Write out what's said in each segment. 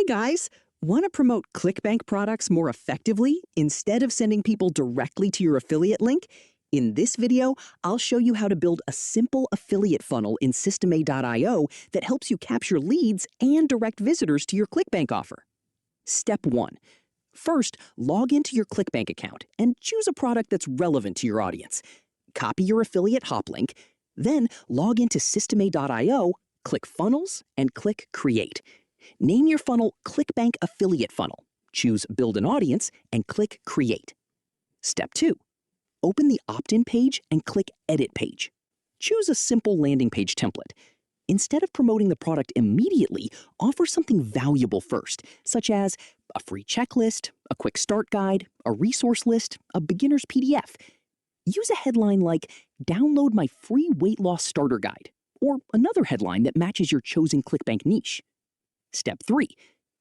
Guys, want to promote ClickBank products more effectively instead of sending people directly to your affiliate link? In this video, I'll show you how to build a simple affiliate funnel in Systeme.io that helps you capture leads and direct visitors to your ClickBank offer. Step 1. First, log into your ClickBank account and choose a product that's relevant to your audience. Copy your affiliate hop link, then log into Systeme.io, click Funnels, and click Create. Name your funnel ClickBank Affiliate Funnel. Choose Build an Audience and click Create. Step 2. Open the opt-in page and click Edit Page. Choose a simple landing page template. Instead of promoting the product immediately, offer something valuable first, such as a free checklist, a quick start guide, a resource list, a beginner's PDF. Use a headline like, "Download my free weight loss starter guide," or another headline that matches your chosen ClickBank niche. Step 3.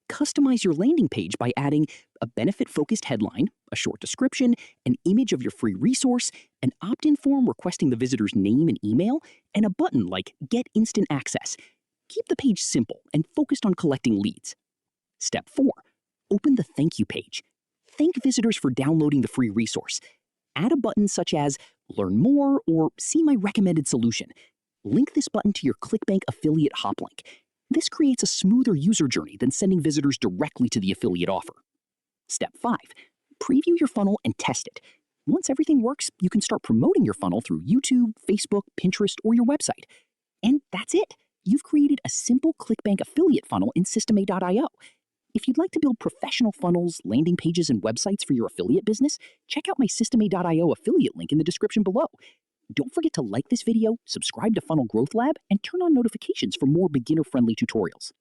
Customize your landing page by adding a benefit-focused headline, a short description, an image of your free resource, an opt-in form requesting the visitor's name and email, and a button like Get Instant Access. Keep the page simple and focused on collecting leads. Step 4. Open the thank you page. Thank visitors for downloading the free resource. Add a button such as Learn More or See My Recommended Solution. Link this button to your ClickBank affiliate hop link. This creates a smoother user journey than sending visitors directly to the affiliate offer. Step 5. Preview your funnel and test it. Once everything works, you can start promoting your funnel through YouTube, Facebook, Pinterest, or your website. And that's it. You've created a simple ClickBank affiliate funnel in Systeme.io. If you'd like to build professional funnels, landing pages, and websites for your affiliate business, check out my Systeme.io affiliate link in the description below. Don't forget to like this video, subscribe to Funnel Growth Lab, and turn on notifications for more beginner-friendly tutorials.